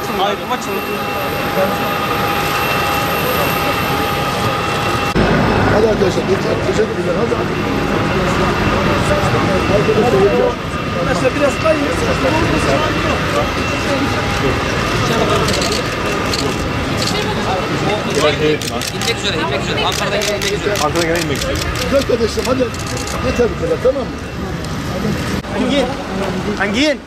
açın. Hayır, açın. Hadi arkadaşlar, teşekkürler. Hadi. Arkadaşlar biraz kayın. İnmek üzere. Ankara'dan gelen inmek üzere. Ankara'dan gelen inmek üzere. Güzel kardeşim, hadi. Yeter bu kadar, tamam mı? Hangi?